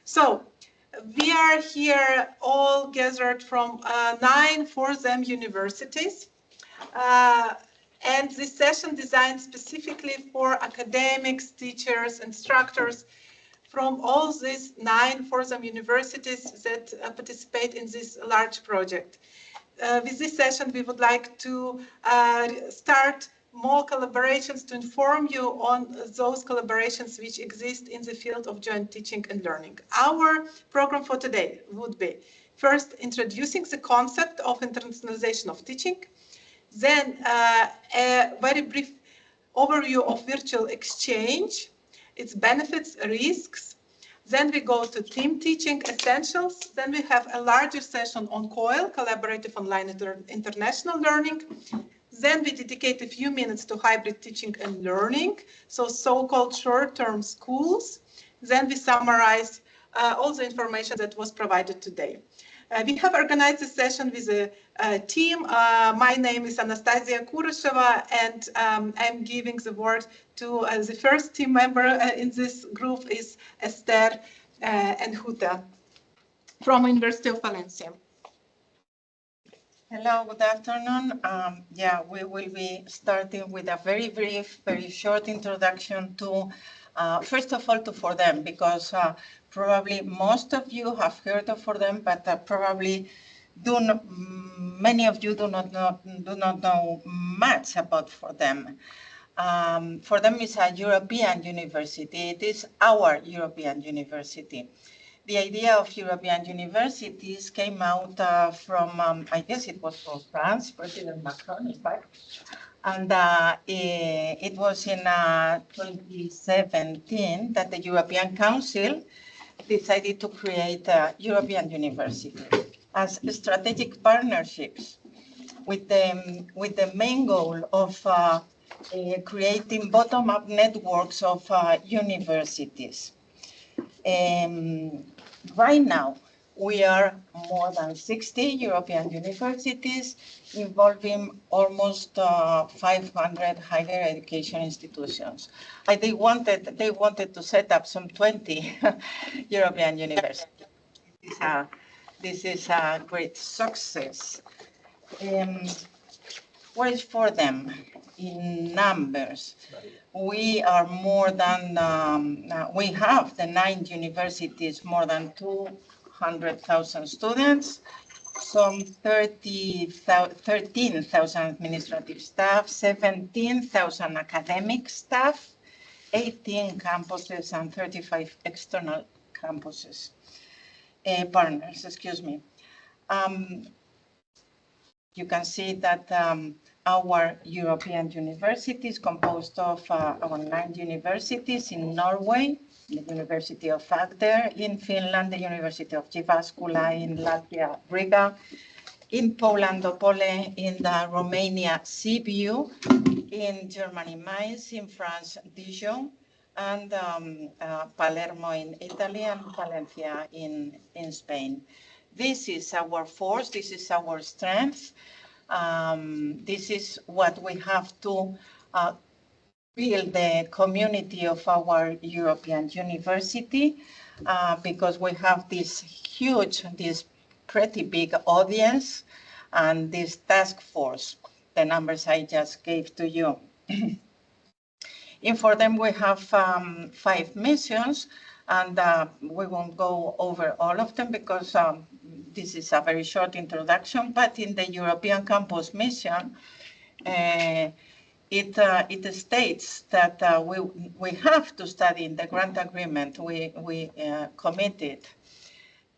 So we are here all gathered from 9 FORTHEM universities. And this session designed specifically for academics, teachers, instructors from all these 9 FORTHEM universities that participate in this large project. With this session, we would like to start more collaborations to inform you on those collaborations which exist in the field of joint teaching and learning. Our program for today would be first introducing the concept of internationalization of teaching, then a very brief overview of virtual exchange, its benefits, risks. Then we go to team teaching essentials. Then we have a larger session on COIL, collaborative online international learning. Then we dedicate a few minutes to hybrid teaching and learning, so-called short-term schools. Then we summarize all the information that was provided today. We have organized this session with a team. My name is Anastasia Kurasheva, and I'm giving the word to the first team member in this group is Esther Enjuta from University of Valencia. Hello, good afternoon. We will be starting with a very brief, very short introduction to, first of all, to FORTHEM, because probably most of you have heard of FORTHEM, but probably many of you do not know much about FORTHEM. FORTHEM is a European university. It is our European university. The idea of European universities came out from, I guess it was from France, President Macron, in fact. And it was in 2017 that the European Council decided to create a European university as strategic partnerships with the main goal of creating bottom-up networks of universities. Right now, we are more than 60 European universities involving almost 500 higher education institutions. They wanted to set up some 20 European universities. This is a great success. What is FORTHEM in numbers? We are more than, we have the 9 universities, more than 200,000 students, some 13,000 administrative staff, 17,000 academic staff, 18 campuses and 35 external campuses, partners, excuse me. You can see that our European university is composed of our 9 universities in Norway, the University of Agder, in Finland, the University of Jyväskylä, in Latvia, Riga, in Poland, Opole, in Romania, Sibiu, in Germany, Mainz, in France, Dijon, and Palermo in Italy, and Valencia in Spain. This is our force, this is our strength. This is what we have to build the community of our European university, because we have this huge, this pretty big audience and this task force, the numbers I just gave to you. In FORTHEM, we have 5 missions, and we won't go over all of them because this is a very short introduction, but in the European Campus Mission, it states that we have to study in the grant agreement. We committed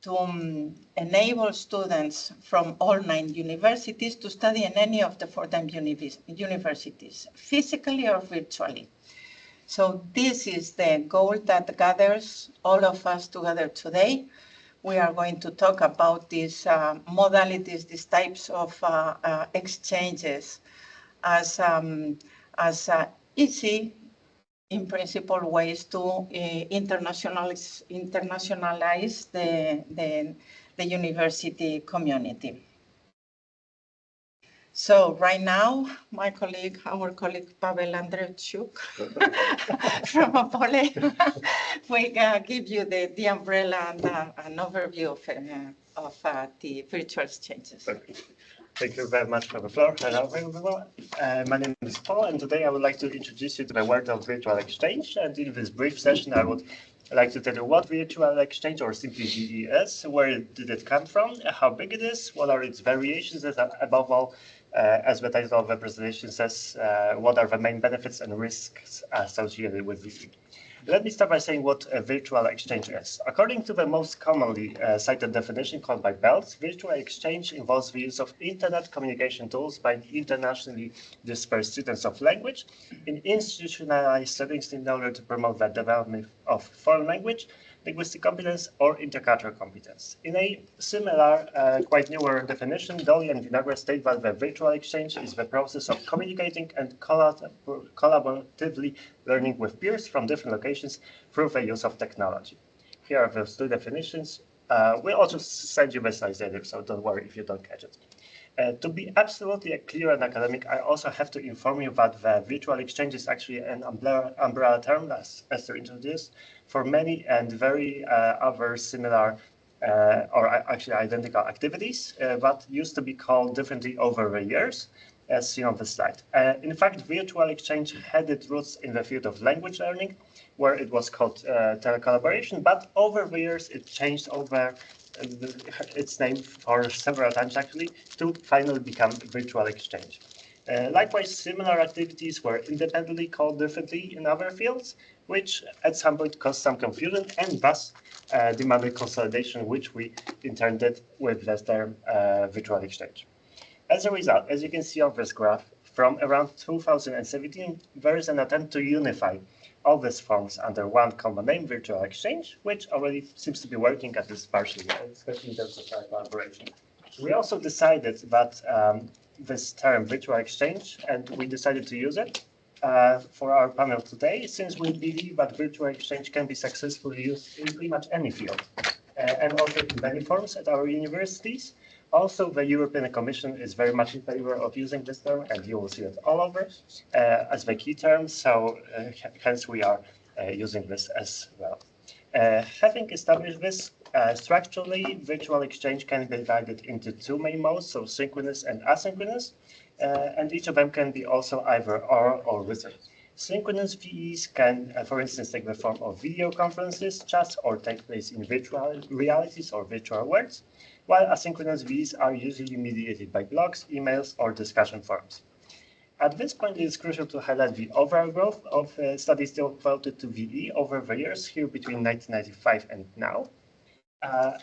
to enable students from all 9 universities to study in any of the FORTHEM universities, physically or virtually. So this is the goal that gathers all of us together today. We are going to talk about these modalities, these types of exchanges as easy, in principle, ways to internationalize the university community. So right now, our colleague Pavel Andreychuk from Opole will give you the umbrella and an overview of the virtual exchanges. Okay. Thank you very much for the floor. Hello, everyone. My name is Paul, and today I would like to introduce you to the world of virtual exchange. And in this brief session, I would like to tell you what virtual exchange, or simply VE, is, where did it come from, how big it is, what are its variations, and above all, as the title of the presentation says, what are the main benefits and risks associated with VE. Let me start by saying what a virtual exchange is. According to the most commonly cited definition called by Belz, virtual exchange involves the use of internet communication tools by internationally dispersed students of language in institutionalized settings in order to promote the development of foreign language, linguistic competence, or intercultural competence. In a similar, quite newer definition, Dolly and Vinagre state that the virtual exchange is the process of communicating and collaboratively learning with peers from different locations through the use of technology. Here are those two definitions. We'll also send you the slides later, so don't worry if you don't catch it. To be absolutely clear and academic, I also have to inform you that the virtual exchange is actually an umbrella term, as Esther introduced, for many and very other similar or actually identical activities that used to be called differently over the years, as seen on the slide. In fact, virtual exchange had its roots in the field of language learning, where it was called telecollaboration, but over the years it changed over its name for several times actually to finally become virtual exchange. Likewise, similar activities were independently called differently in other fields, which at some point caused some confusion and thus demanded consolidation, which we in turn did with the term virtual exchange. As a result, as you can see on this graph, from around 2017, there is an attempt to unify all these forms under one common name, virtual exchange, which already seems to be working at this partially, especially in terms of collaboration. We also decided that this term virtual exchange, and we decided to use it for our panel today, since we believe that virtual exchange can be successfully used in pretty much any field, and also in many forms at our universities. Also, the European Commission is very much in favor of using this term, and you will see it all over as the key term, so hence we are using this as well. Having established this, structurally, virtual exchange can be divided into two main modes, so synchronous and asynchronous, and each of them can be also either or written. Synchronous VEs can, for instance, take the form of video conferences, chats, or take place in virtual realities or virtual worlds, while asynchronous VEs are usually mediated by blogs, emails, or discussion forums. At this point, it is crucial to highlight the overall growth of studies devoted to VE over the years, here between 1995 and now.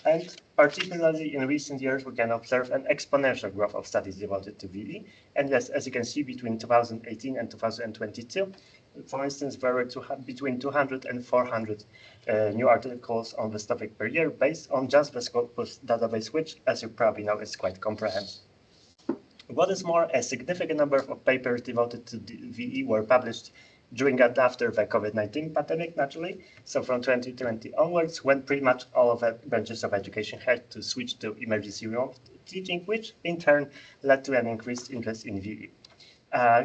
And particularly in recent years, we can observe an exponential growth of studies devoted to VE. And yes, as you can see, between 2018 and 2022, for instance, there were between 200 and 400 new articles on this topic per year based on just the Scopus database, which, as you probably know, is quite comprehensive. What is more, a significant number of papers devoted to VE were published during and after the COVID-19 pandemic, naturally. So from 2020 onwards, when pretty much all of the branches of education had to switch to emergency remote teaching, which in turn led to an increased interest in VE.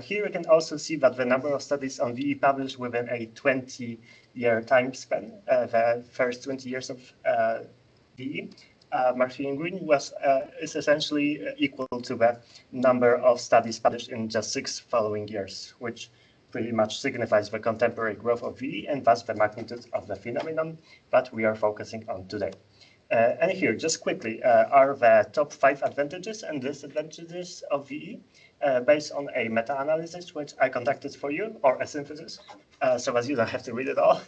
Here we can also see that the number of studies on VE published within a 20-year time span, the first 20 years of VE, marked in green, is essentially equal to the number of studies published in just 6 following years, which pretty much signifies the contemporary growth of VE and thus the magnitude of the phenomenon that we are focusing on today. And here, just quickly, are the top 5 advantages and disadvantages of VE based on a meta-analysis which I conducted for you, or a synthesis, so as you don't have to read it all.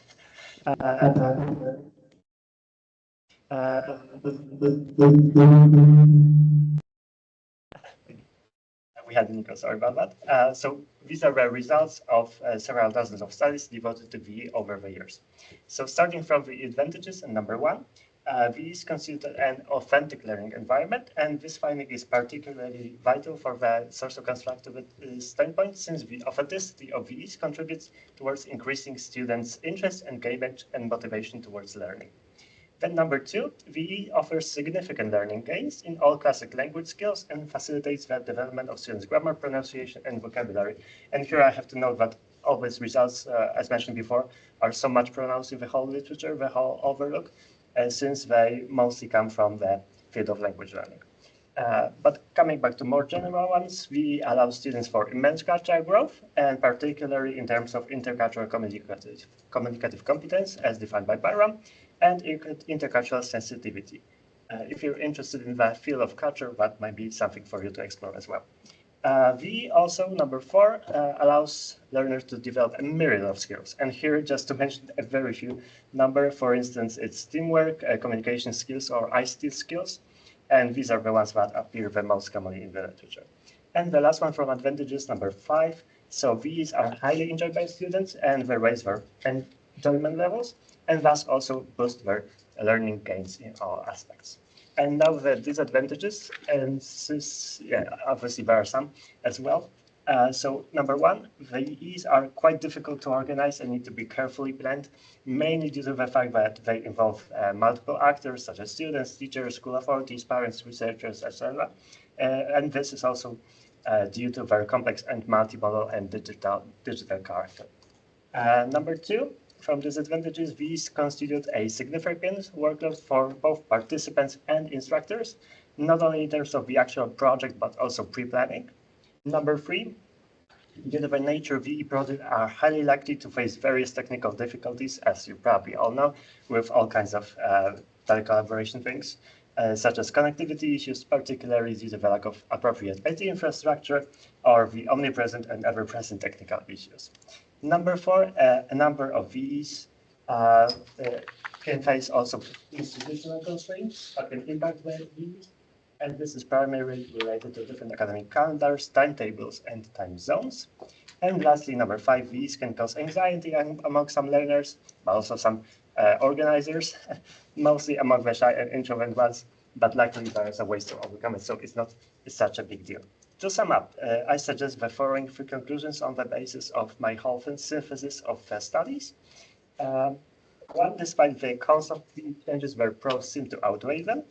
We had Nico, sorry about that. So these are the results of several dozens of studies devoted to VE over the years. So starting from the advantages, and number 1, VE is considered an authentic learning environment, and this finding is particularly vital for the social constructive standpoint, since the authenticity of VEs contributes towards increasing students' interest, engagement, and motivation towards learning. Then number 2, VE offers significant learning gains in all classic language skills and facilitates the development of students' grammar, pronunciation, and vocabulary. And here I have to note that all these results, as mentioned before, are so much pronounced in the whole literature, the whole overlook, since they mostly come from the field of language learning. But coming back to more general ones, we allow students for immense cultural growth, and particularly in terms of intercultural communicative competence, as defined by Byram, and intercultural sensitivity. If you're interested in the field of culture, that might be something for you to explore as well. VE also, number 4, allows learners to develop a myriad of skills. And here, just to mention a very few number, for instance, it's teamwork, communication skills, or ICT skills. And these are the ones that appear the most commonly in the literature. And the last one from advantages, number 5. So these are highly enjoyed by students and they raise their enjoyment levels and thus also boost their learning gains in all aspects. And now the disadvantages, and this, obviously there are some as well. So number 1, VEs are quite difficult to organize and need to be carefully planned, mainly due to the fact that they involve multiple actors, such as students, teachers, school authorities, parents, researchers, etc. And this is also due to very complex and multimodal and digital character. Number 2, from disadvantages, these constitute a significant workload for both participants and instructors, not only in terms of the actual project, but also pre-planning. Number 3, due to the nature of VE projects are highly likely to face various technical difficulties, as you probably all know, with all kinds of telecollaboration things, such as connectivity issues, particularly due to the lack of appropriate IT infrastructure, or the omnipresent and ever-present technical issues. Number 4, a number of VEs can face also institutional constraints that can impact the VEs. And this is primarily related to different academic calendars, timetables, and time zones. And lastly, number 5, these can cause anxiety among some learners, but also some organizers, mostly among the shy and introvert ones, but luckily there is a way to overcome it, so it's not such a big deal. To sum up, I suggest the following 3 conclusions on the basis of my whole synthesis of the studies. 1, despite the cons of the changes, their pros seem to outweigh them.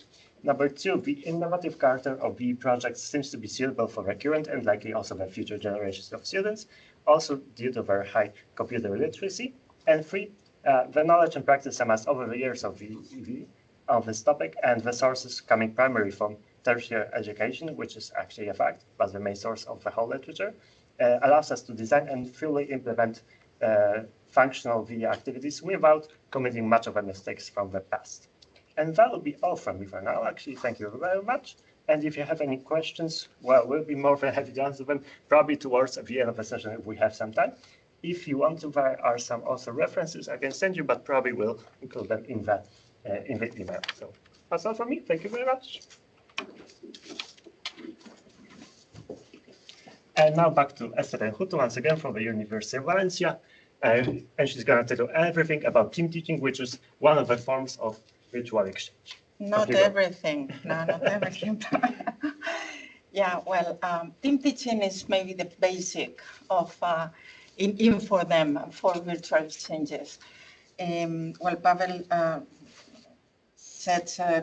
Number 2, the innovative character of VE projects seems to be suitable for the current and likely also the future generations of students, also due to their high computer literacy. And 3, the knowledge and practice amassed over the years of VE on this topic and the sources coming primarily from tertiary education, which is actually a fact, but the main source of the whole literature, allows us to design and fully implement functional VE activities without committing much of the mistakes from the past. And that will be all from me for now. Actually, thank you very much. And if you have any questions, well, we'll be more than happy to answer them, probably towards the end of the session if we have some time. If you want to, there are some also references I can send you, but probably will include them in the email. So that's all from me. Thank you very much. And now back to Esther Hutu once again from the University of Valencia. And she's going to tell you everything about team teaching, which is one of the forms of virtual exchange. Not everything. No, not everything. Yeah, well, team teaching is maybe the basic of in FORTHEM for virtual exchanges. Well, Pavel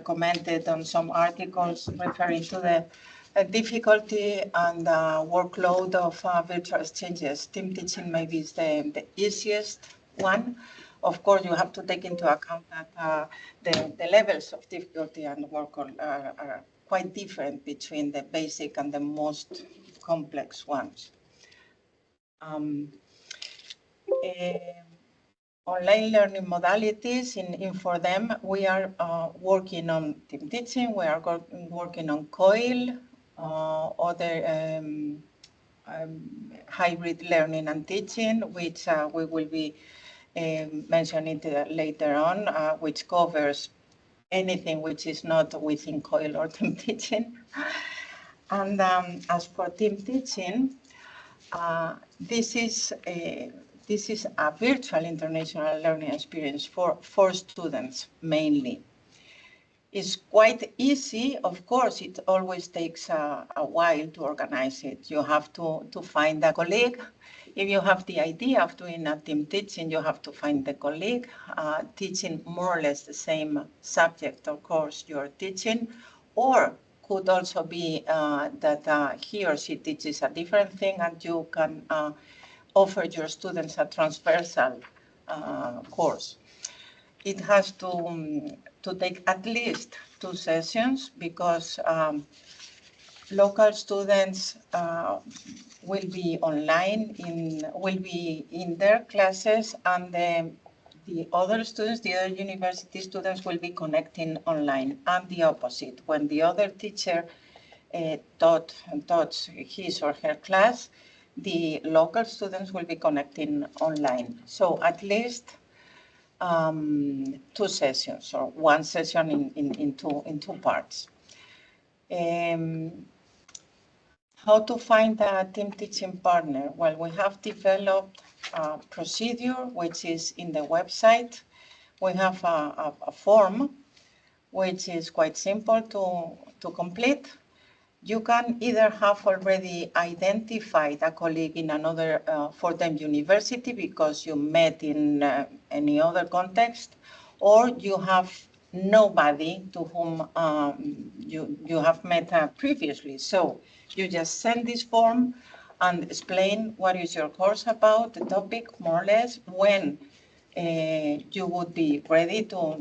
commented on some articles referring to the difficulty and workload of virtual exchanges. Team teaching maybe is the easiest one. Of course, you have to take into account that the levels of difficulty and workload are quite different between the basic and the most complex ones. Online learning modalities in FORTHEM, we are working on team teaching, we are working on COIL, other hybrid learning and teaching, which we will be mentioning later on, which covers anything which is not within COIL or team teaching. And as for team teaching, this is a virtual international learning experience for students mainly. It's quite easy. Of course, it always takes a while to organize it. You have to find a colleague. If you have the idea of doing a team teaching, you have to find the colleague teaching more or less the same subject or course you're teaching, or could also be that he or she teaches a different thing and you can offer your students a transversal course. It has to take at least 2 sessions because local students will be online, will be in their classes, and the other students, the other university students will be connecting online, and the opposite. When the other teacher taught his or her class, the local students will be connecting online. So at least 2 sessions or 1 session in two parts. How to find a team teaching partner? Well, we have developed a procedure which is in the website. We have a form which is quite simple to complete. You can either have already identified a colleague in another FORTHEM university because you met in any other context, or you have nobody to whom you have met previously. So you just send this form and explain what is your course about, the topic more or less, when you would be ready to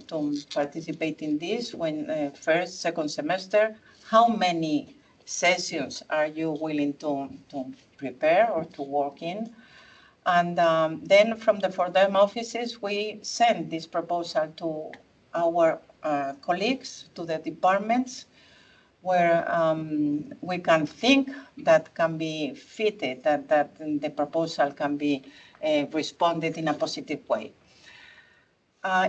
participate in this, when first, second semester, how many sessions are you willing to prepare or to work in? And then from the FORTHEM offices, we send this proposal to our colleagues, to the departments, where we can think that can be fitted, that the proposal can be responded in a positive way.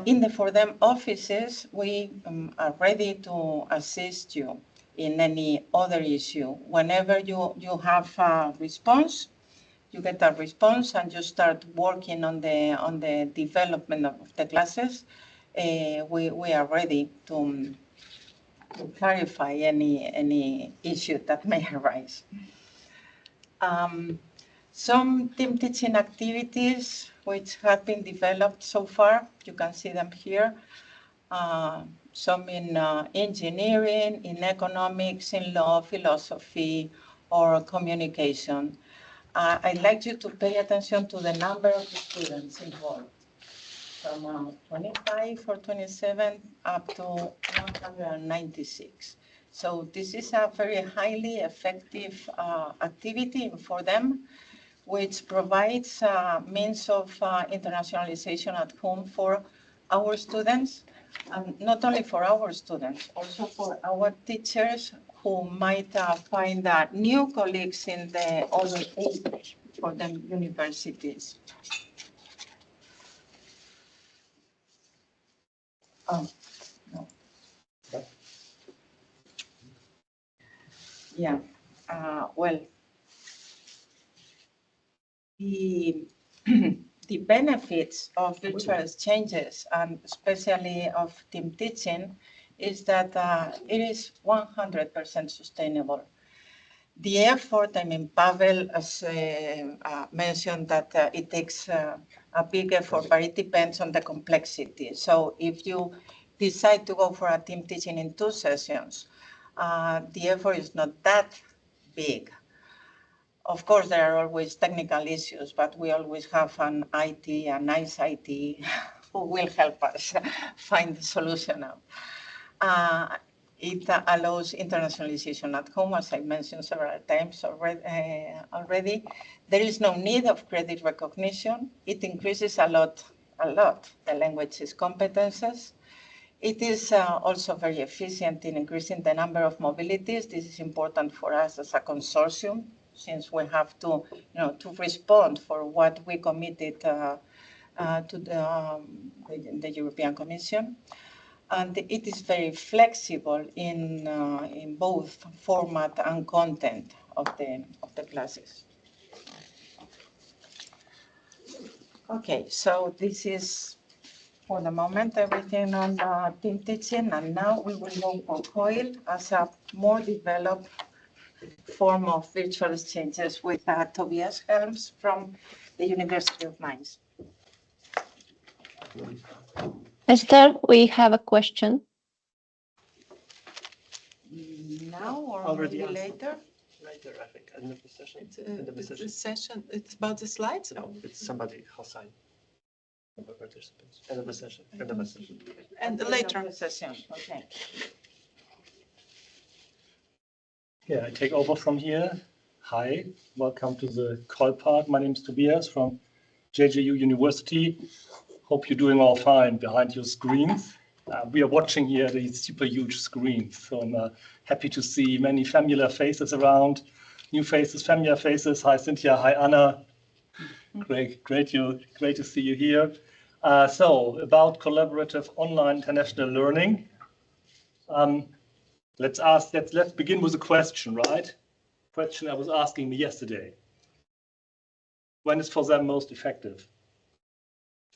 In the FORTHEM offices, we are ready to assist you in any other issue. Whenever you have a response, you get a response and you start working on the development of the classes, we are ready to clarify any issue that may arise. Some team teaching activities which have been developed so far, you can see them here. Some in engineering, in economics, in law, philosophy, or communication. I'd like you to pay attention to the number of students involved, from 25 or 27 up to 196. So this is a very highly effective activity for them, which provides means of internationalization at home for our students, and not only for our students, also for our teachers who might find new colleagues in the other FORTHEM universities. Oh, no. Yeah, well, the the benefits of virtual exchanges, and especially of team teaching, is that it is 100% sustainable. The effort, I mean, Pavel has mentioned that it takes a big effort, but it depends on the complexity. So if you decide to go for a team teaching in 2 sessions, the effort is not that big. Of course, there are always technical issues, but we always have a nice IT, who will help us find the solution now. It allows internationalization at home, as I mentioned several times already. There is no need of credit recognition. It increases a lot the language's competences. It is also very efficient in increasing the number of mobilities. This is important for us as a consortium, since we have to respond for what we committed to the European Commission. And it is very flexible in both format and content of the classes. Okay, so this is For the moment, everything on team teaching, and now we will go on COIL as a more developed form of virtual exchanges with Tobias Helms from the University of Mainz. Esther, we have a question. Now or Already maybe answered. later? Later, I think, end of the session. It's a session. It's about the slides. No, it's somebody, Hossein. Number of participants. End of the session. End of the session. And End later. of the session. Okay. Yeah, I take over from here. Hi, welcome to the COIL part. My name is Tobias from JJU University. Hope you're doing all fine behind your screens. We are watching here these super huge screens, so I'm happy to see many familiar faces around, new faces, familiar faces. Hi, Cynthia. Hi, Anna. Great to see you here. So about collaborative online international learning. Let's begin with a question, right? Question I was asking me yesterday. When is FORTHEM most effective?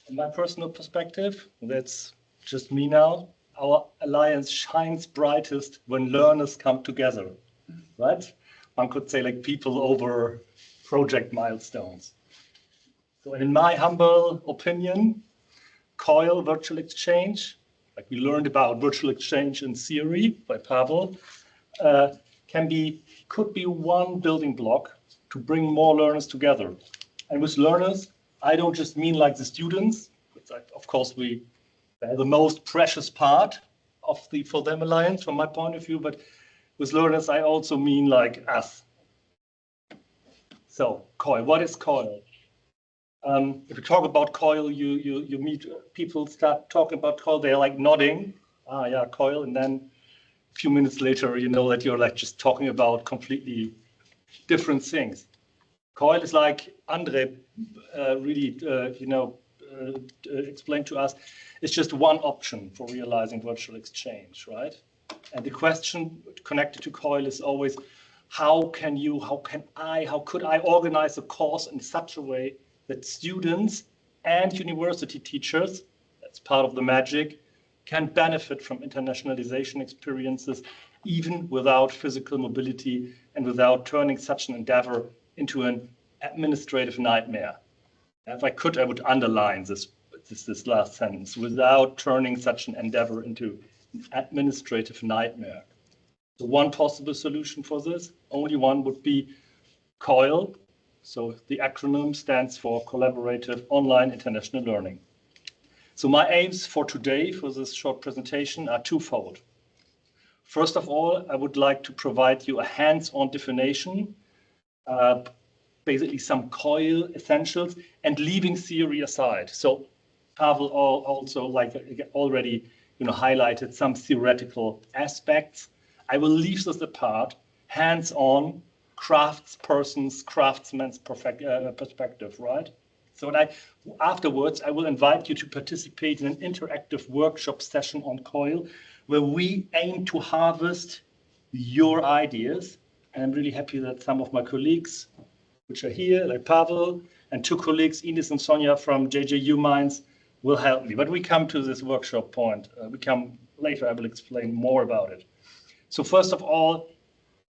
In my personal perspective, that's just me now. Our alliance shines brightest when learners come together, right? One could say like people over project milestones. So in my humble opinion, COIL virtual exchange, like we learned about virtual exchange in theory by Pavel, could be one building block to bring more learners together. And with learners, I don't just mean like the students, which of course they're the most precious part of the FORTHEM Alliance from my point of view, but with learners, I also mean like us. So COIL, what is COIL? If you talk about COIL, you meet people start talking about COIL, they're like nodding, yeah, COIL, and then a few minutes later, you know that you're like just talking about completely different things. COIL is like Andre really, explained to us, it's just one option for realizing virtual exchange, right? And the question connected to COIL is always, how could I organize a course in such a way that students and university teachers, that's part of the magic, can benefit from internationalization experiences even without physical mobility and without turning such an endeavor into an administrative nightmare. If I could, I would underline this last sentence, without turning such an endeavor into an administrative nightmare. So one possible solution for this, only one, would be COIL. So the acronym stands for Collaborative Online International Learning. So my aims for today, for this short presentation, are twofold. First of all, I would like to provide you a hands-on definition, basically some COIL essentials, and leaving theory aside. So Pavel also already highlighted some theoretical aspects. I will leave this apart, hands-on, craftsman's perspective, right? So afterwards, I will invite you to participate in an interactive workshop session on COIL, where we aim to harvest your ideas. And I'm really happy that some of my colleagues, which are here, like Pavel, and two colleagues, Ines and Sonja from JJU Mainz, will help me. But we come to this workshop point. Later, I will explain more about it. So first of all,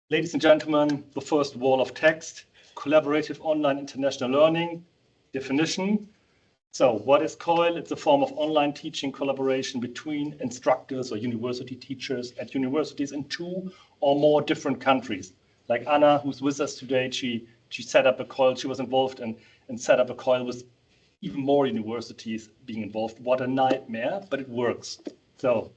ladies and gentlemen, the first wall of text, collaborative online international learning, definition. So what is COIL? It's a form of online teaching collaboration between instructors or university teachers at universities in 2 or more different countries. Like Anna, who's with us today, she set up a COIL, she was involved and set up a COIL with even more universities being involved. What a nightmare, but it works. So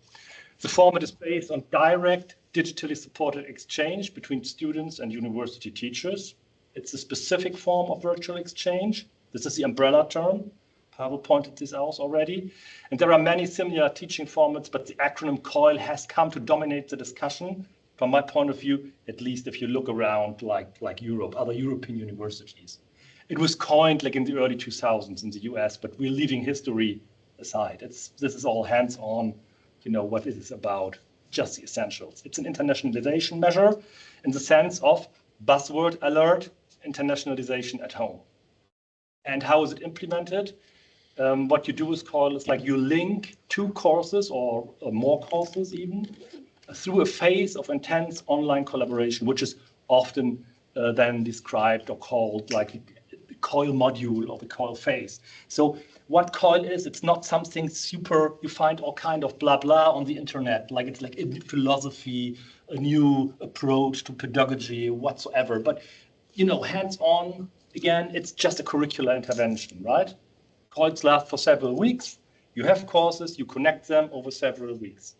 the format is based on direct, digitally supported exchange between students and university teachers. It's a specific form of virtual exchange. This is the umbrella term. Pavel pointed this out already. And there are many similar teaching formats, but the acronym COIL has come to dominate the discussion, from my point of view, at least if you look around like Europe, other European universities. It was coined like in the early 2000s in the US, but we're leaving history aside. This is all hands-on, what it is about, just the essentials. It's an internationalization measure in the sense of buzzword alert, internationalization at home. And how is it implemented? what you do with COIL is like you link two courses or more courses even through a phase of intense online collaboration, which is often then described or called like the COIL module or the COIL phase. So what COIL is, it's not something super, you find all kind of blah blah on the internet, like it's like a new philosophy, a new approach to pedagogy whatsoever. But you know, hands-on, again, it's just a curricular intervention, right? COILs last for several weeks. You have courses, you connect them over several weeks.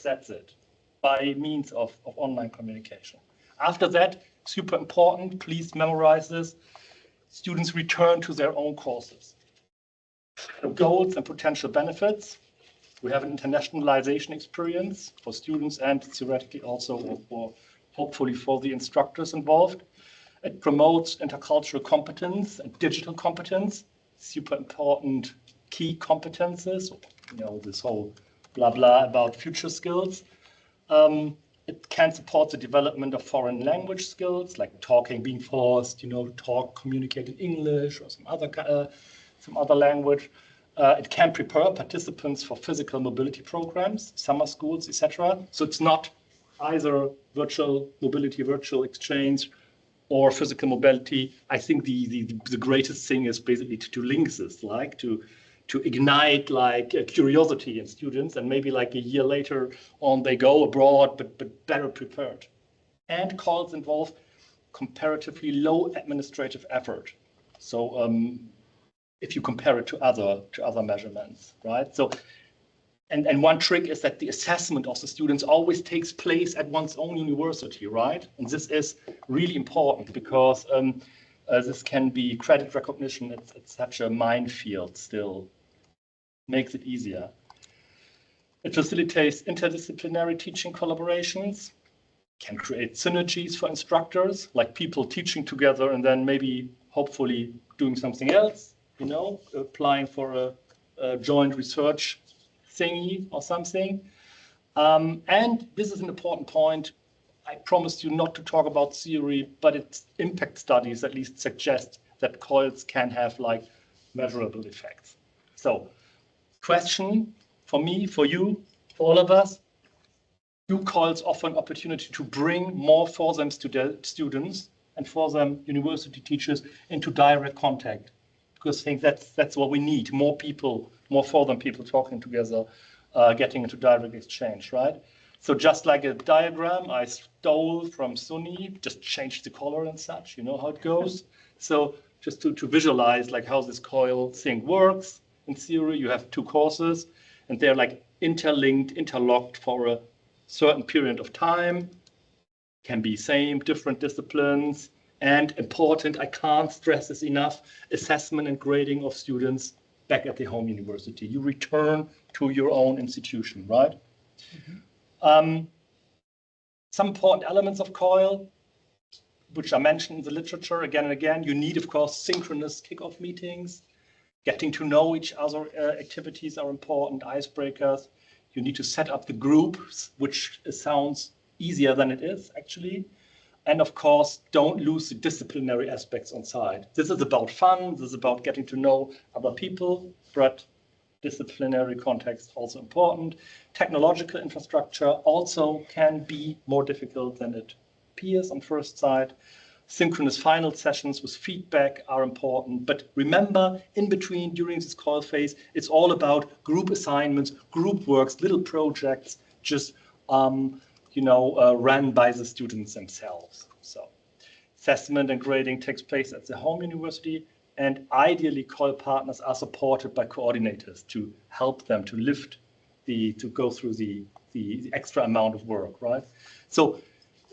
That's it, by means of online communication. After that, super important, please memorize this. Students return to their own courses. The goals and potential benefits. We have an internationalization experience for students and theoretically also for hopefully for the instructors involved. It promotes intercultural competence and digital competence, super important key competences, you know, this whole blah blah about future skills. It can support the development of foreign language skills, like talking, being forced, you know, to talk, communicate in English or some other language. It can prepare participants for physical mobility programs, summer schools, etc. So it's not either virtual mobility, virtual exchange, or physical mobility. I think the greatest thing is basically to link this, like to ignite like curiosity in students, and maybe like a year later on they go abroad, but better prepared. And COILs involve comparatively low administrative effort. So if you compare it to other measurements, right? So and one trick is that the assessment of the students always takes place at one's own university, right? And this is really important because this can be credit recognition. It's such a minefield still. Makes it easier. It facilitates interdisciplinary teaching collaborations, can create synergies for instructors, like people teaching together and then maybe hopefully doing something else, you know, applying for a joint research thingy or something. And this is an important point. I promised you not to talk about theory, but its impact studies at least suggest that COILs can have like measurable effects. So question for me, for you, for all of us, do COILs offer an opportunity to bring more FORTHEM students and FORTHEM university teachers into direct contact? Because I think that's what we need, more people, more FORTHEM people talking together, getting into direct exchange, right? So just like a diagram I stole from Suni, just changed the color and such, you know how it goes. So just to visualize like how this COIL thing works. In theory, you have two courses and they're like interlinked, interlocked for a certain period of time, can be same, different disciplines, and important, I can't stress this enough, assessment and grading of students back at the home university. You return to your own institution, right? Mm-hmm. Some important elements of COIL, which are mentioned in the literature again and again. You need, of course, synchronous kickoff meetings. Getting to know each other activities are important, icebreakers. You need to set up the groups, which sounds easier than it is, actually. And of course, don't lose the disciplinary aspects on side. This is about fun, this is about getting to know other people, but disciplinary context also important. Technological infrastructure also can be more difficult than it appears on first sight. Synchronous final sessions with feedback are important, but remember, in between, during this COIL phase, it's all about group assignments, group works, little projects, just run by the students themselves. So assessment and grading takes place at the home university, and ideally COIL partners are supported by coordinators to help them to to go through the extra amount of work, right? So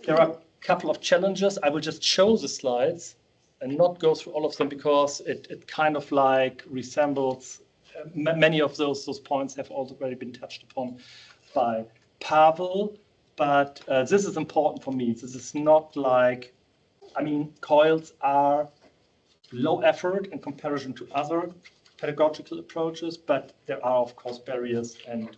there are couple of challenges. I will just show the slides and not go through all of them because it kind of like resembles many of those points have already been touched upon by Pavel, but this is important for me. This is not like, I mean, COILs are low effort in comparison to other pedagogical approaches, but there are of course barriers and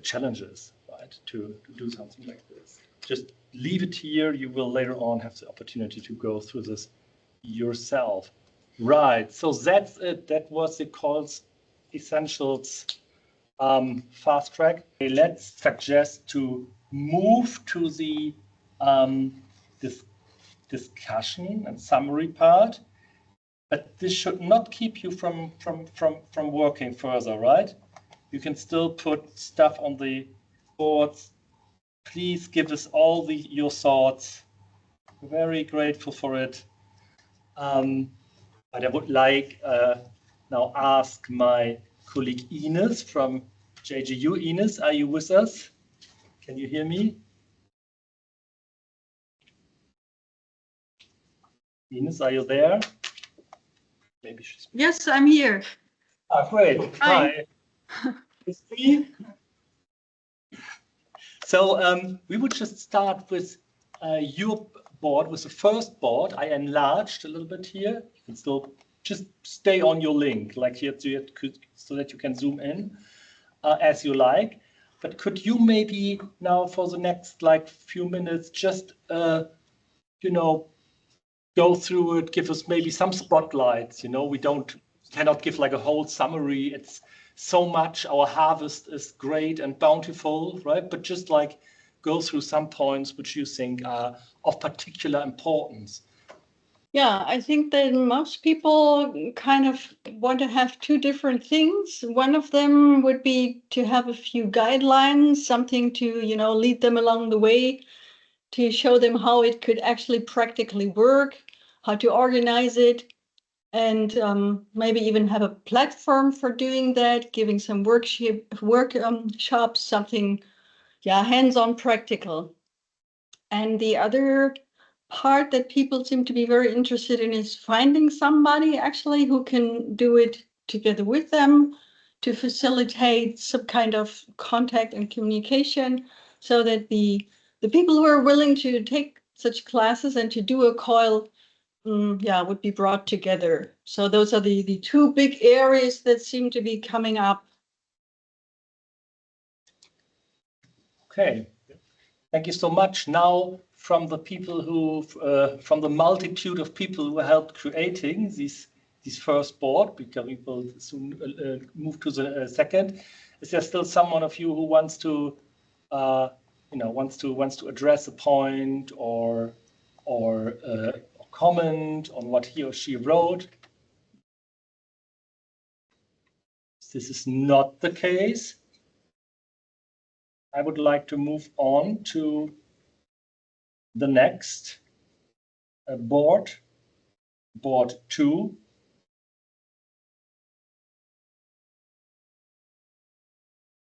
challenges, right, to do something like this. Just leave it here. You will later on have the opportunity to go through this yourself. Right. So that's it. That was the COIL's Essentials fast track. Let's suggest to move to the discussion and summary part. But this should not keep you from working further, right? You can still put stuff on the boards. Please give us all your thoughts. Very grateful for it. But I would like now ask my colleague Ines from JGU. Ines, are you with us? Can you hear me? Ines, are you there? Maybe she's. Yes, I'm here. Ah, great. Hi. It's me. So we would just start with your board, with the first board. I enlarged a little bit here. You can still just stay on your link, like here, so that you can zoom in as you like. But could you maybe now, for the next few minutes, just go through it, give us maybe some spotlights. We cannot give a whole summary. It's so much. Our harvest is great and bountiful, right? But just go through some points which you think are of particular importance. Yeah, I think that most people kind of want to have two different things. One of them would be to have a few guidelines, something to, lead them along the way, to show them how it could actually practically work, how to organize it, and maybe even have a platform for doing that, giving some workshops, something, hands-on practical. And the other part that people seem to be very interested in is finding somebody actually who can do it together with them to facilitate some kind of contact and communication, so that the people who are willing to take such classes and to do a COIL would be brought together. So those are the two big areas that seem to be coming up. Okay, thank you so much. Now, from the people from the multitude of people who helped creating this first board, because we will soon move to the second. Is there still someone of you who wants to, wants to address a point or comment on what he or she wrote? This is not the case. I would like to move on to the next board 2.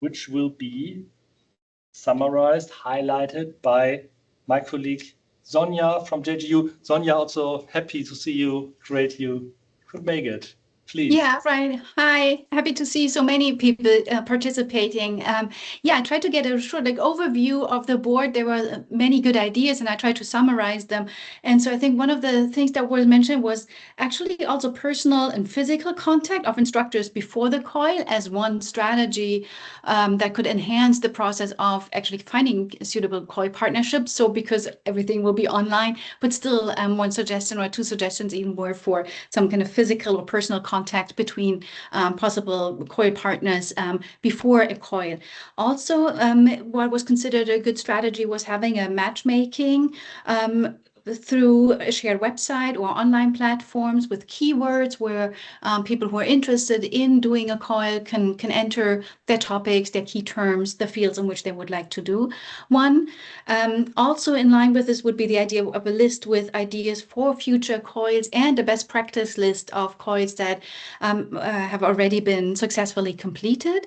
Which will be summarized, highlighted by my colleague Sonja from JGU. Sonja, also happy to see you. Great you could make it. Please. Yeah, right. Hi, happy to see so many people participating. I tried to get a short overview of the board. There were many good ideas and I tried to summarize them. And so I think one of the things that was mentioned was actually also personal and physical contact of instructors before the COIL as one strategy that could enhance the process of actually finding suitable COIL partnerships. So because everything will be online, but still one suggestion or two suggestions even were for some kind of physical or personal contact between possible COIL partners before a COIL. Also, what was considered a good strategy was having a matchmaking through a shared website or online platforms with keywords where people who are interested in doing a COIL can enter their topics, their key terms, the fields in which they would like to do one. Also in line with this would be the idea of a list with ideas for future COILs and a best practice list of COILs that have already been successfully completed.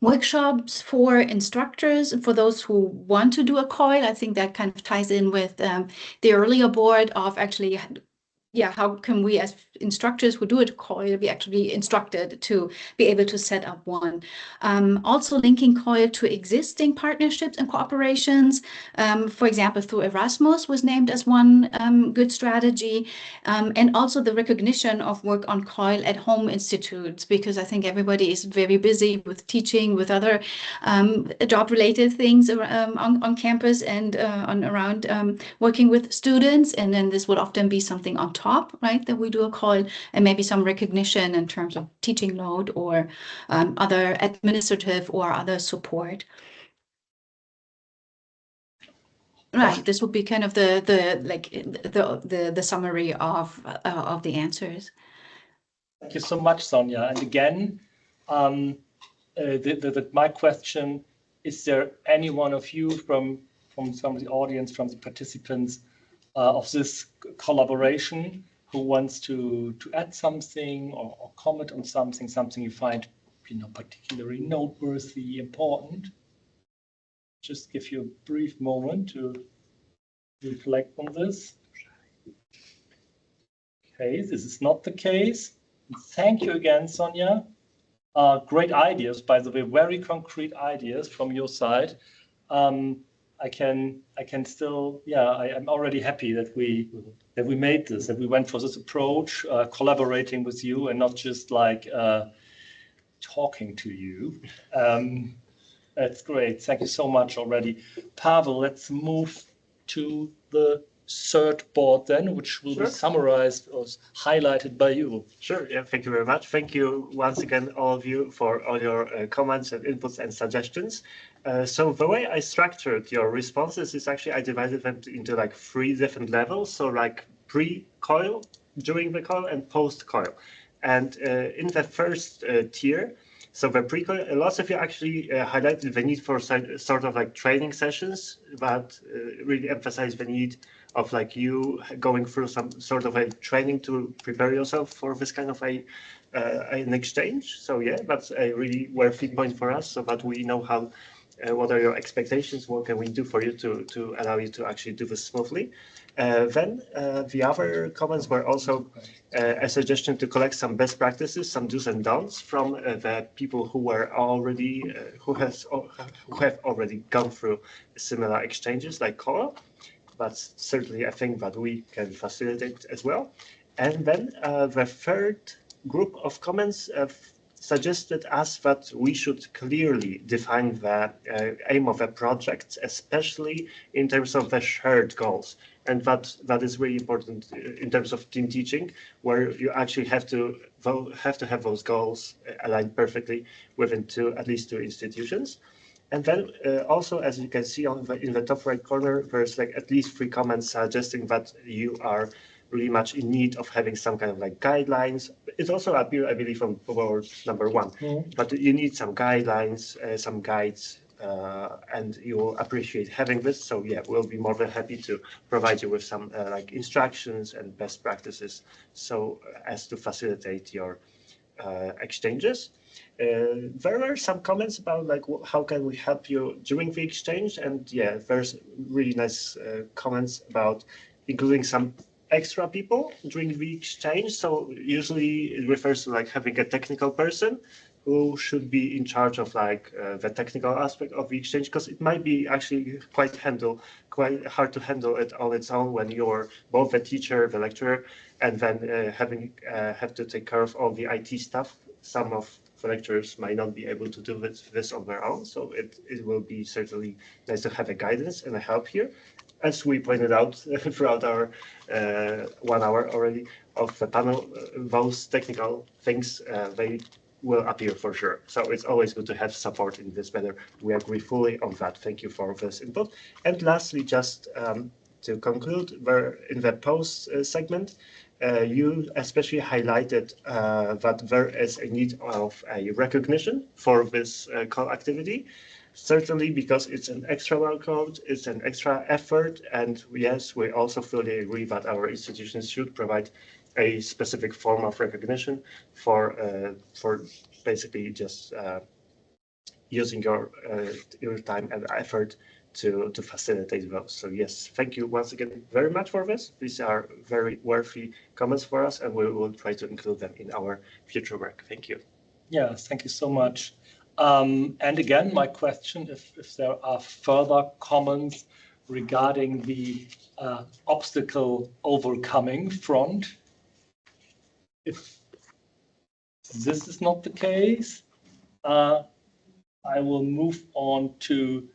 Workshops for instructors, for those who want to do a COIL. I think that kind of ties in with the earlier board of actually, how can we as instructors who do a COIL be actually instructed to be able to set up one. Also linking COIL to existing partnerships and cooperations. For example, through Erasmus was named as one good strategy. And also the recognition of work on COIL at home institutes, because I think everybody is very busy with teaching, with other job-related things on campus and around working with students. And then this would often be something on top top, right? That we do a COIL, and maybe some recognition in terms of teaching load or other administrative or other support. Right. This would be kind of the summary of the answers. Thank you so much, Sonja. And again, my question: is there any one of you from some of the audience, from the participants of this collaboration, who wants to add something or comment on something you find, particularly noteworthy, important? Just give you a brief moment to reflect on this. Okay, this is not the case. Thank you again, Sonja. Great ideas, by the way, very concrete ideas from your side. I can still, I'm already happy that we made this, that we went for this approach, collaborating with you and not just like talking to you. That's great. Thank you so much already. Pavel, let's move to the third board then, which will be summarized or highlighted by you. Sure. Yeah. Thank you very much. Thank you once again, all of you, for all your comments and inputs and suggestions. So the way I structured your responses is actually I divided them into like 3 different levels. So like pre-COIL, during the COIL, and post-COIL. And in the first tier, so the pre-COIL, lots of you actually highlighted the need for sort of like training sessions that really emphasize the need of like you going through some sort of a training to prepare yourself for this kind of an exchange. So yeah, that's a really worthy point for us, so that we know how, what are your expectations, what can we do for you to allow you to actually do this smoothly. Then the other comments were also a suggestion to collect some best practices, some do's and don'ts from the people who were already who have already gone through similar exchanges like COIL. That's certainly a thing that we can facilitate as well. And then the third group of comments suggested us that we should clearly define the aim of a project, especially in terms of the shared goals. And that is really important in terms of team teaching, where you actually have to have those goals aligned perfectly within at least two institutions. And then also, as you can see in the top right corner, there's like at least 3 comments suggesting that you are really much in need of having some kind of like guidelines. It also appeared, I believe, on board number 1, but you need some guidelines, some guides, and you will appreciate having this. So yeah, we'll be more than happy to provide you with some like instructions and best practices, so as to facilitate your exchanges. There were some comments about like how can we help you during the exchange, and yeah, there's really nice comments about including some extra people during the exchange. So usually it refers to like having a technical person who should be in charge of like the technical aspect of the exchange, because it might be actually quite hard to handle it on its own when you're both the teacher, the lecturer, and then have to take care of all the IT stuff. Some of the lecturers might not be able to do this on their own, so it will be certainly nice to have a guidance and a help here. As we pointed out throughout our 1 hour already of the panel, those technical things, they will appear for sure. So it's always good to have support in this matter. We agree fully on that. Thank you for this input. And lastly, just to conclude, in the post segment, you especially highlighted that there is a need of a recognition for this COIL activity. Certainly, because it's an extra workload, it's an extra effort, and yes, we also fully agree that our institutions should provide a specific form of recognition for basically just using your time and effort to facilitate those. So yes, thank you once again very much for this. These are very worthy comments for us, and we will try to include them in our future work. Thank you. Yeah, thank you so much. And again, my question, if there are further comments regarding the obstacle overcoming front. If this is not the case, I will move on to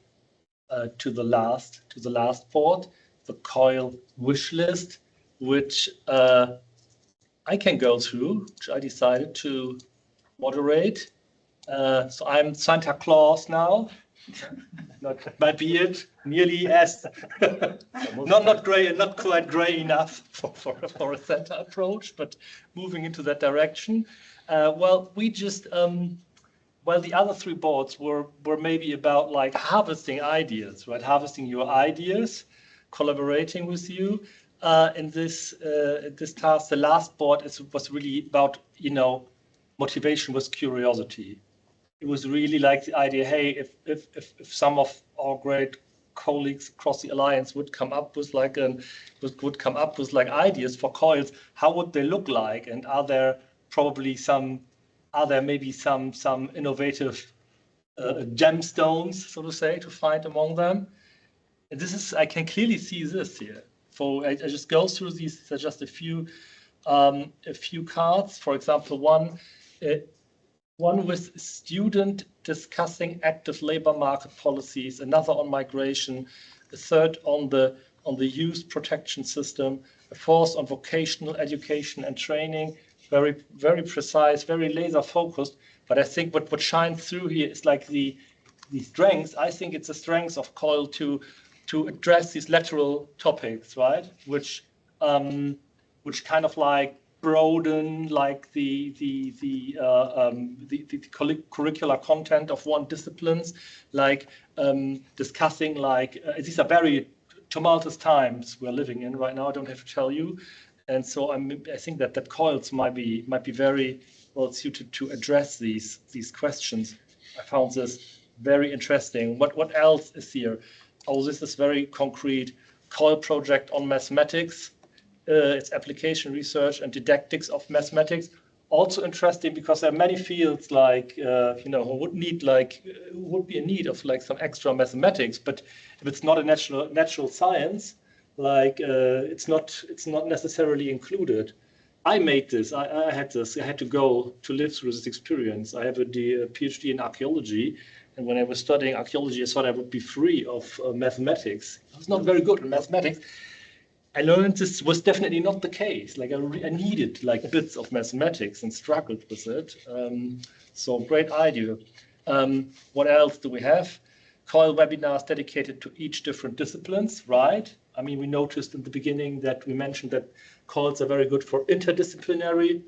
the last board, the COIL wish list. which I can go through, which I decided to moderate. So I'm Santa Claus now. My beard nearly as not gray, not quite gray enough for a Santa approach, but moving into that direction. Well, we just well, the other three boards were maybe about like harvesting ideas, right? Harvesting your ideas, collaborating with you in this task. The last board was really about, you know, motivation with curiosity. It was really like the idea, hey, if some of our great colleagues across the alliance would come up with like ideas for COILs, how would they look like? And are there maybe some innovative gemstones, so to say, to find among them? And this is, I can clearly see this here. So I just go through these, just a few cards. For example, one with student discussing active labor market policies, another on migration, a third on the youth protection system, a fourth on vocational education and training. Very, very precise, very laser focused. But I think what shines through here is like the strengths. I think it's a strength of COIL to address these lateral topics, right? Which kind of like broaden like the curricular content of one disciplines, like discussing like these are very tumultuous times we're living in right now. I don't have to tell you, and so I think that COILs might be very well suited to address these questions. I found this very interesting. What else is here? Oh, this is very concrete. COIL project on mathematics. It's application research and didactics of mathematics. Also interesting because there are many fields like who would be in need of like some extra mathematics. But if it's not a natural science, like it's not necessarily included. I made this. I had this. I had to go to live through this experience. I have a PhD in archaeology, and when I was studying archaeology, I thought I would be free of mathematics. I was not very good in mathematics. I learned this was definitely not the case. Like I needed like bits of mathematics and struggled with it. So great idea. What else do we have? COIL webinars dedicated to each different disciplines, right? I mean, we noticed in the beginning that we mentioned that COILs are very good for interdisciplinary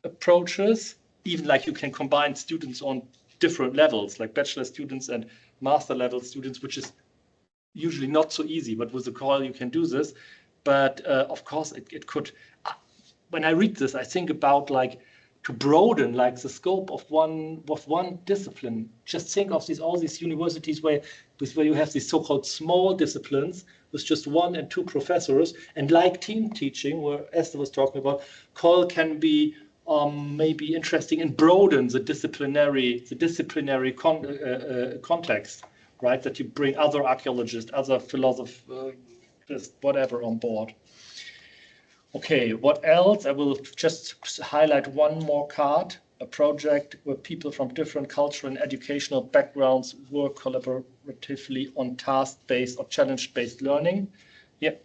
approaches. Even like you can combine students on different levels, like bachelor students and master level students, which is usually not so easy. But with the COIL, you can do this. But of course, it could. When I read this, I think about like to broaden like the scope of one discipline. Just think of all these universities where you have these so-called small disciplines with just 1 and 2 professors, and like team teaching, where Esther was talking about, COIL can be maybe interesting and broaden the disciplinary context, right? That you bring other archaeologists, other philosophers, whatever on board. Okay, what else? I will just highlight one more card, a project where people from different cultural and educational backgrounds work collaboratively on task-based or challenge-based learning. Yeah,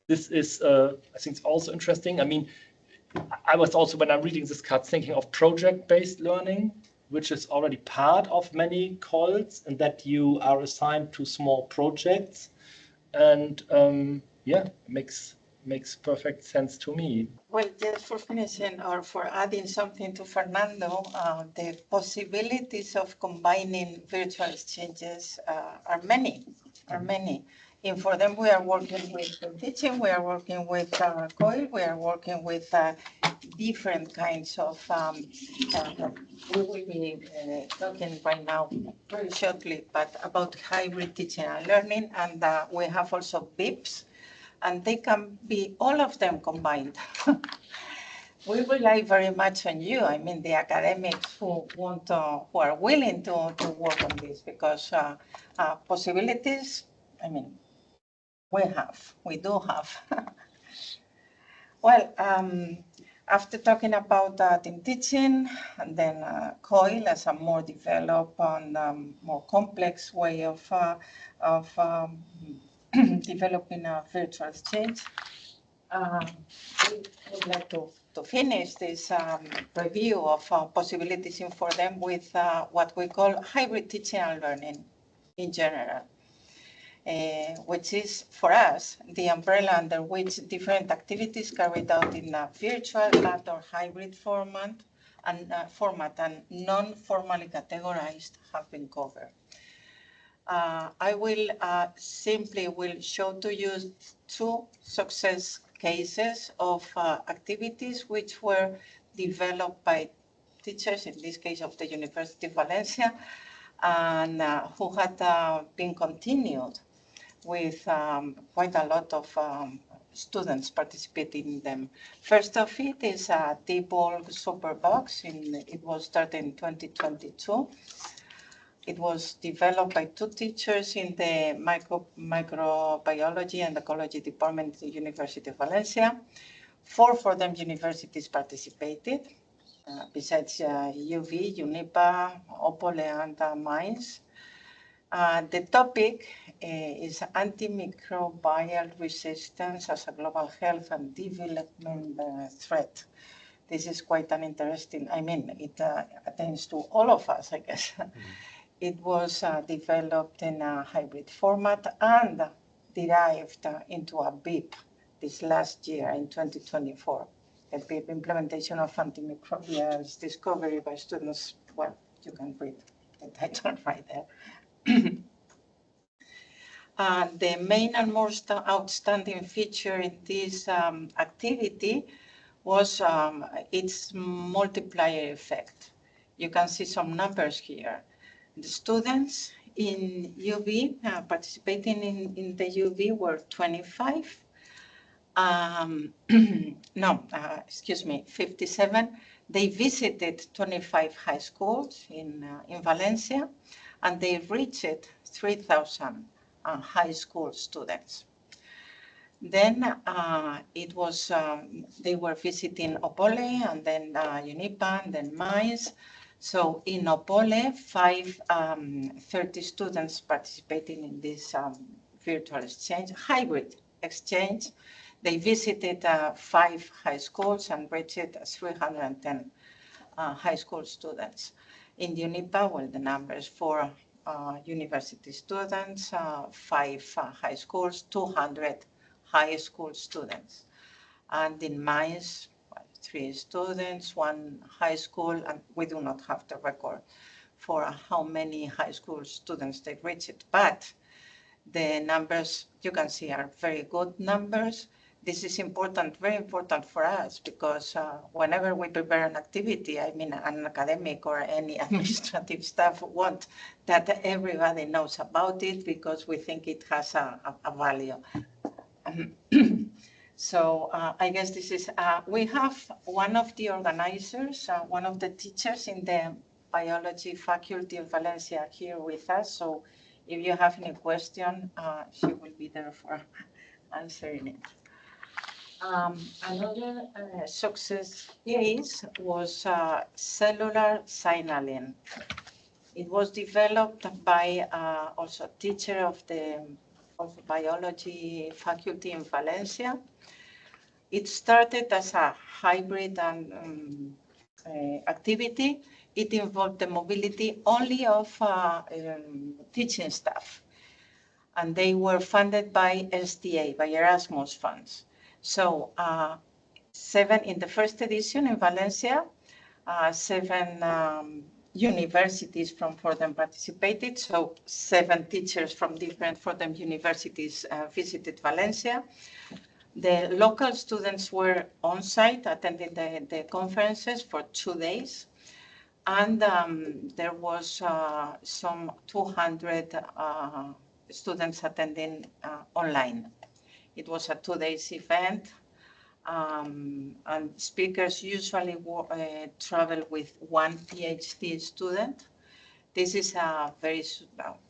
this is, I think it's also interesting. I mean, I was also, when I'm reading this card, thinking of project-based learning, which is already part of many COILs, and that you are assigned to small projects. And yeah, makes perfect sense to me. Well, just for finishing or for adding something to Fernando, the possibilities of combining virtual exchanges are many. And for them, we are working with teaching, we are working with COIL, we are working with different kinds of, we will be talking right now very shortly, but about hybrid teaching and learning, and we have also VIPs, and they can be all of them combined. We rely very much on you. I mean, the academics who are willing to work on this, because possibilities, I mean, we do have. Well, after talking about team teaching, and then COIL as a more developed and more complex way of developing a virtual exchange, We would like to finish this review of possibilities in FORTHEM with what we call hybrid teaching and learning in general, which is for us the umbrella under which different activities carried out in a virtual and or hybrid format and non-formally categorized have been covered. I will simply show to you two success cases of activities which were developed by teachers, in this case of the University of Valencia, and who had been continued with quite a lot of students participating in them. First of it is a Diebold Superbox. It was started in 2022. It was developed by two teachers in the microbiology and ecology department at the University of Valencia. 4 FORTHEM universities participated, besides UV, UNIPA, Opole, and Mainz. The topic is antimicrobial resistance as a global health and development threat. This is quite an interesting, it attains to all of us, I guess. It was developed in a hybrid format and derived into a BIP this last year in 2024. A BIP implementation of antimicrobials discovery by students. Well, you can read the title right there. The main and most outstanding feature in this activity was its multiplier effect. You can see some numbers here. The students in UV, participating in the UV were 25. 57. They visited 25 high schools in Valencia, and they reached 3,000 high school students. Then it was, they were visiting Opole, and then UNIPA, and then Mainz. So in Opole, 30 students participating in this virtual exchange, hybrid exchange. They visited 5 high schools and reached 310 high school students. In UNIPA, well, the numbers for university students, 5 high schools, 200 high school students. And in Mainz, 3 students, 1 high school, and we do not have the record for how many high school students they reached. But the numbers you can see are very good numbers. This is important, very important for us, because whenever we prepare an activity, an academic or any administrative staff want that everybody knows about it, because we think it has a value. So I guess this is, we have one of the organizers, one of the teachers in the biology faculty of Valencia here with us. So if you have any question, she will be there for answering it. Another success case was cellular signaling. It was developed by also a teacher of the biology faculty in Valencia. It started as a hybrid and activity. It involved the mobility only of teaching staff, and they were funded by SDA, by Erasmus funds. So 7 in the first edition in Valencia, 7 universities from FORTHEM participated. So 7 teachers from different FORTHEM universities visited Valencia. The local students were on site attending the conferences for 2 days. And there was some 200 students attending online. It was a 2-day event, and speakers usually travel with 1 PhD student. This is a very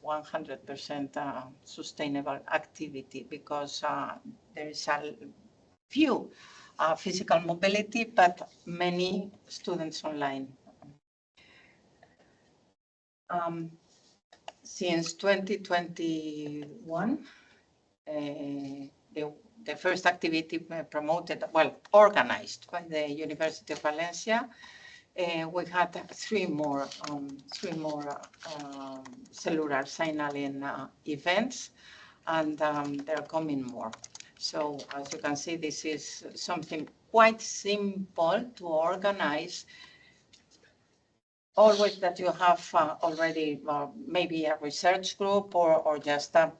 100% sustainable activity, because there is a few physical mobility, but many students online. Since 2021, the first activity promoted, well, organized by the University of Valencia. We had three more cellular signaling events, and there are coming more. So as you can see, this is something quite simple to organize. Always that you have already maybe a research group or just a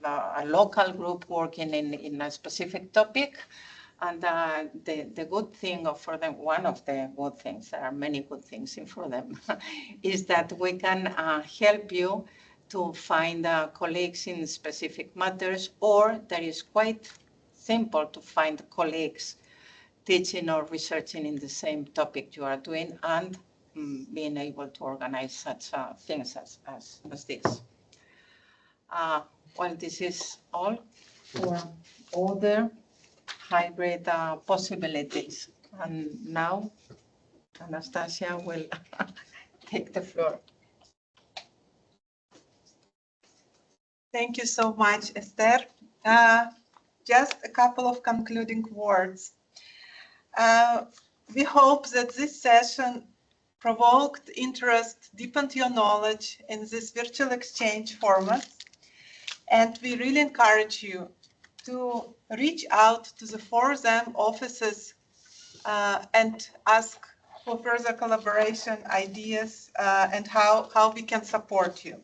local group working in a specific topic. And the good thing of FORTHEM, one of the good things, there are many good things in FORTHEM, is that we can help you to find colleagues in specific matters, or that is quite simple to find colleagues teaching or researching in the same topic you are doing, and being able to organize such things as this. Well, this is all for other hybrid possibilities. And now Anastasia will take the floor. Thank you so much, Esther. Just a couple of concluding words. We hope that this session provoked interest, deepened your knowledge in this virtual exchange format, and we really encourage you to reach out to the FORTHEM offices and ask for further collaboration, ideas, and how we can support you.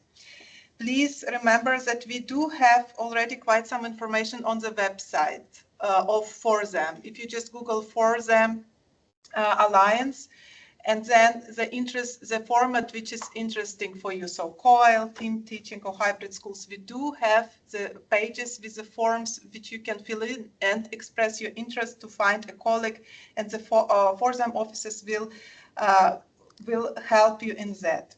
Please remember that we do have already quite some information on the website of FORTHEM. If you just Google FORTHEM Alliance, and then the format which is interesting for you, so COIL, team teaching, or hybrid schools, we do have the pages with the forms which you can fill in and express your interest to find a colleague, and the FORTHEM offices will help you in that.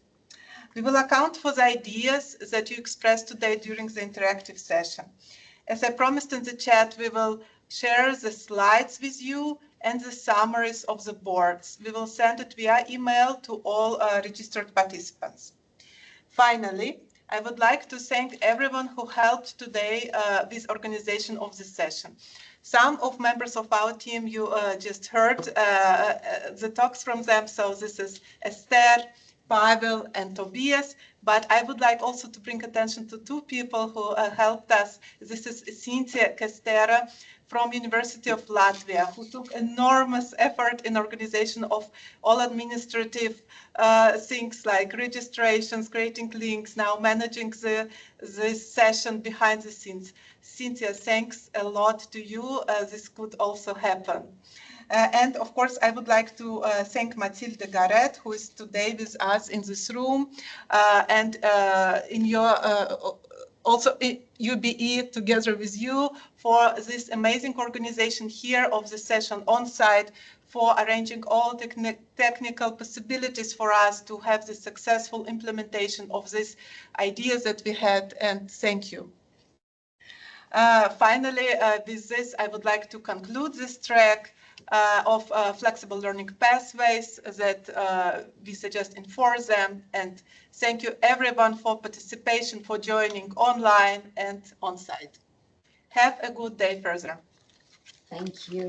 We will account for the ideas that you expressed today during the interactive session. As I promised in the chat, we will share the slides with you and the summaries of the boards. We will send it via email to all registered participants. Finally, I would like to thank everyone who helped today with organization of the session. Some of members of our team, you just heard the talks from them. So this is Esther, Pavel, and Tobias. But I would like also to bring attention to two people who helped us. This is Cynthia Kastera from University of Latvia, who took enormous effort in organization of all administrative things like registrations, creating links, now managing this session behind the scenes. Cynthia, thanks a lot to you. This could also happen. And of course, I would like to thank Mathilde Garret, who is today with us in this room, and in your also UBE together with you for this amazing organization here of the session on site, for arranging all technical possibilities for us to have the successful implementation of these ideas that we had, and thank you. Finally, with this, I would like to conclude this track of flexible learning pathways that we suggest in FORTHEM, and thank you everyone for participation, for joining online and on site. Have a good day further. Thank you.